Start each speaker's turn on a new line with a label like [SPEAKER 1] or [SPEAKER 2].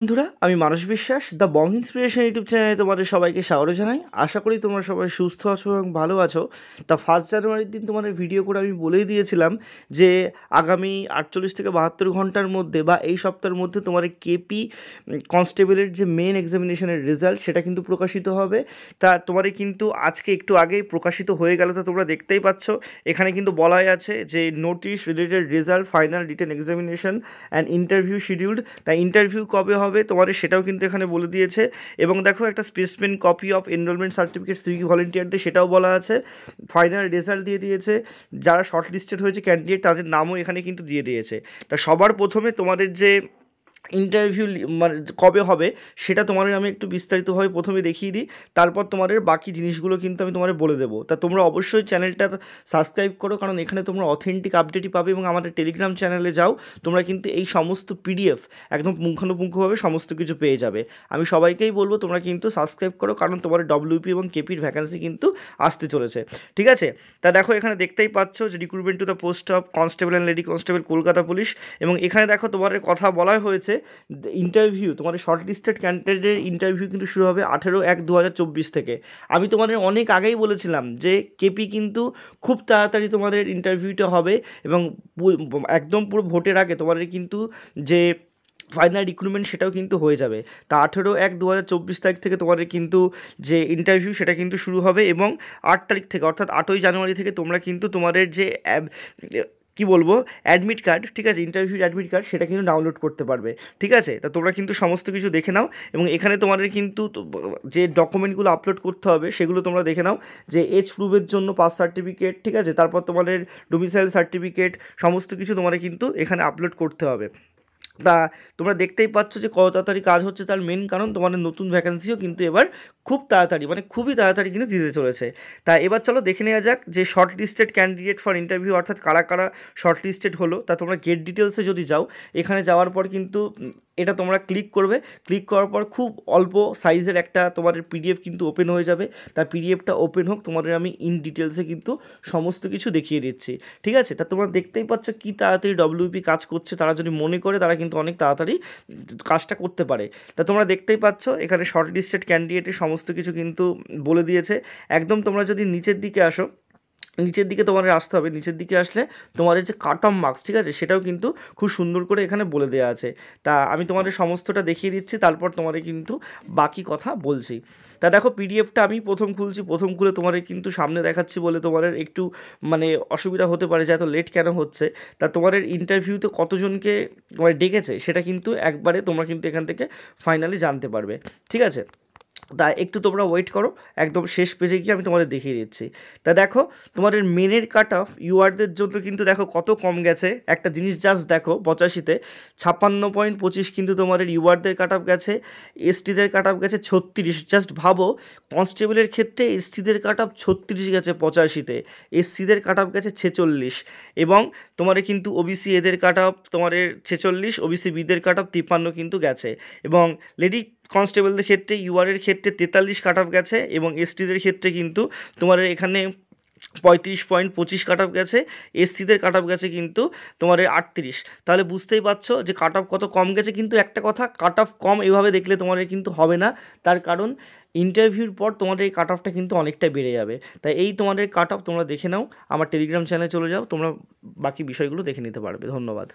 [SPEAKER 1] বন্ধুরা, আমি মানস বিশ্বাস দ্য বং ইন্সপিরেশন ইউটিউব চ্যানেলে তোমাদের সবাইকে স্বাগত জানাই। আশা করি তোমরা সবাই সুস্থ আছো এবং ভালো আছো। তা 1 জানুয়ারির দিন তোমাদের ভিডিও করে আমি বলেই দিয়েছিলাম যে আগামী 48 থেকে 72 ঘন্টার মধ্যে বা এই সপ্তাহের মধ্যে তোমাদের কেপি কনস্টেবলের যে মেন এক্সামিনেশনের রেজাল্ট সেটা কিন্তু প্রকাশিত হবে। তা তোমাদের কিন্তু আজকে একটু আগেই প্রকাশিত হয়ে গেল, তো তোমরা দেখতেই পাচ্ছ এখানে কিন্তু বলাই আছে যে notice related result final written examination and interview scheduled. তাই ইন্টারভিউ কবে হবে তোমাদের সেটাও কিন্তু এখানে বলে দিয়েছে। এবং দেখো একটা specimen copy of enrolment certificate civic ভলেন্টিয়ারদের সেটাও বলা আছে। ফাইনাল রেজাল্ট দিয়ে দিয়েছে, যারা শর্ট লিস্টেড হয়েছে ক্যান্ডিডেট তাদের নামও এখানে কিন্তু দিয়ে দিয়েছে। তা সবার প্রথমে তোমাদের যে ইন্টারভিউ মানে কবে হবে সেটা তোমাদের আমি একটু বিস্তারিতভাবে প্রথমে দেখিয়ে দিই, তারপর তোমাদের বাকি জিনিসগুলো কিন্তু আমি তোমাদের বলে দেবো। তা তোমরা অবশ্যই চ্যানেলটা সাবস্ক্রাইব করো, কারণ এখানে তোমরা অথেন্টিক আপডেটই পাবে। এবং আমাদের টেলিগ্রাম চ্যানেলে যাও, তোমরা কিন্তু এই সমস্ত পিডিএফ একদম পুঙ্খানুপুঙ্খভাবে সমস্ত কিছু পেয়ে যাবে। আমি সবাইকেই বলবো তোমরা কিন্তু সাবস্ক্রাইব করো, কারণ তোমাদের ডব্লিউপি এবং কেপির ভ্যাকান্সি কিন্তু আসতে চলেছে, ঠিক আছে? তা দেখো এখানে দেখতেই পাচ্ছ যে recruitment to the post of constable and lady constable Kolkata police. এবং এখানে দেখো তোমাদের কথা বলা হয়েছে ইন্টারভিউ, তোমাদের শর্ট লিস্টেড ক্যান্ডিডেটের ইন্টারভিউ কিন্তু শুরু হবে 18/1/2024 থেকে। আমি তোমাদের অনেক আগেই বলেছিলাম যে কেপি কিন্তু খুব তাড়াতাড়ি তোমাদের ইন্টারভিউটা হবে এবং একদম পুরো ভোটের আগে তোমাদের কিন্তু যে ফাইনাল রিক্রুটমেন্ট সেটাও কিন্তু হয়ে যাবে। তা 18/1/2024 তারিখ থেকে তোমাদের কিন্তু যে ইন্টারভিউ সেটা কিন্তু শুরু হবে এবং 8 তারিখ থেকে অর্থাৎ 8ই জানুয়ারি থেকে তোমরা কিন্তু তোমাদের যে কী বলবো অ্যাডমিট কার্ড, ঠিক আছে, ইন্টারভিউ অ্যাডমিট কার্ড সেটা কিন্তু ডাউনলোড করতে পারবে, ঠিক আছে? তা তোমরা কিন্তু সমস্ত কিছু দেখে নাও। এবং এখানে তোমাদের কিন্তু যে ডকুমেন্টগুলো আপলোড করতে হবে সেগুলো তোমরা দেখে নাও, যে এজ প্রুফের জন্য পাস সার্টিফিকেট, ঠিক আছে, তারপর তোমাদের ডোমিসাইল সার্টিফিকেট, সমস্ত কিছু তোমাদের কিন্তু এখানে আপলোড করতে হবে। তা তোমরা দেখতেই পাচ্ছ যে কত তাড়াতাড়ি কাজ হচ্ছে, তার মেন কারণ তোমাদের নতুন ভ্যাকান্সিও কিন্তু এবার খুব তাড়াতাড়ি মানে খুবই তাড়াতাড়ি কিন্তু দিতে চলেছে। তা এবার চলো দেখে নেওয়া যাক যে short listed candidate for interview অর্থাৎ কারা কারা শর্ট লিস্টেড হলো। তা তোমরা গেট ডিটেলসে যদি যাও, এখানে যাওয়ার পর কিন্তু এটা তোমরা ক্লিক করবে। ক্লিক করার পর খুব অল্প সাইজের একটা তোমাদের পিডিএফ কিন্তু ওপেন হয়ে যাবে। তা পিডিএফটা ওপেন হোক, তোমাদের আমি ইন ডিটেলসে কিন্তু সমস্ত কিছু দেখিয়ে দিচ্ছি, ঠিক আছে? তা তোমরা দেখতেই পাচ্ছ কি তাড়াতাড়ি ডব্লিউপি কাজ করছে। তারা যদি মনে করে তারা কিন্তু অনেক তাড়াতাড়ি কাজটা করতে পারে। তা তোমরা দেখতেই পাচ্ছ এখানে শর্ট লিস্টেড ক্যান্ডিডেটের সমস্ত কিছু কিন্তু বলে দিয়েছে। একদম তোমরা যদি নিচের দিকে আসো, নিচের দিকে তোমাদের আসতে হবে। নিচের দিকে আসলে তোমাদের যে কাট অফ মার্কস, ঠিক আছে, সেটাও কিন্তু খুব সুন্দর করে এখানে বলে দেওয়া আছে। তা আমি তোমাদের সমস্তটা দেখিয়ে দিচ্ছি, তারপর তোমাদের কিন্তু বাকি কথা বলছি। তা দেখো পিডিএফটা আমি প্রথম খুলছি, প্রথম খুলে তোমাদের কিন্তু সামনে দেখাচ্ছি বলে তোমাদের একটু মানে অসুবিধা হতে পারে যে এত লেট কেন হচ্ছে। তা তোমাদের ইন্টারভিউতে কতজনকে ডেকেছে সেটা কিন্তু একবারে তোমরা কিন্তু এখান থেকে ফাইনালি জানতে পারবে, ঠিক আছে? তা একটু তোমরা ওয়েট করো, একদম শেষ পেজে গিয়ে আমি তোমাদের দেখিয়ে দিচ্ছি। তা দেখো তোমাদের মেনের কাট অফ ইউআরদের জন্য কিন্তু দেখো কত কম গেছে। একটা জিনিস জাস্ট দেখো, 85-তে 56.25 কিন্তু তোমাদের ইউআরদের কাট অফ গেছে, এসটিদের কাট অফ গেছে 36। জাস্ট ভাবো, কনস্টেবলের ক্ষেত্রে এসটিদের কাট অফ 36 গেছে 85-তে, এসসিদের কাট অফ গেছে 46। এবং তোমাদের কিন্তু ওবিসি এদের কাট অফ তোমাদের 46, ওবিসি বিদের কাট অফ 53 কিন্তু গেছে। এবং লেডি কনস্টেবলদের ক্ষেত্রে ইউআরের ক্ষেত্রে 43 কাট অফ গেছে এবং এসটিদের ক্ষেত্রে কিন্তু তোমাদের এখানে 35.25 কাট অফ গেছে, এসসিদের কাট অফ গেছে কিন্তু তোমাদের 38। তাহলে বুঝতেই পারছো যে কাট অফ কত কম গেছে। কিন্তু একটা কথা, কাট অফ কম এভাবে দেখলে তোমাদের কিন্তু হবে না, তার কারণ ইন্টারভিউর পর তোমাদের এই কাট অফটা কিন্তু অনেকটা বেড়ে যাবে। তাই এই তোমাদের কাট অফ তোমরা দেখে নাও, আমার টেলিগ্রাম চ্যানেলে চলে যাও, তোমরা বাকি বিষয়গুলো দেখে নিতে পারবে। ধন্যবাদ।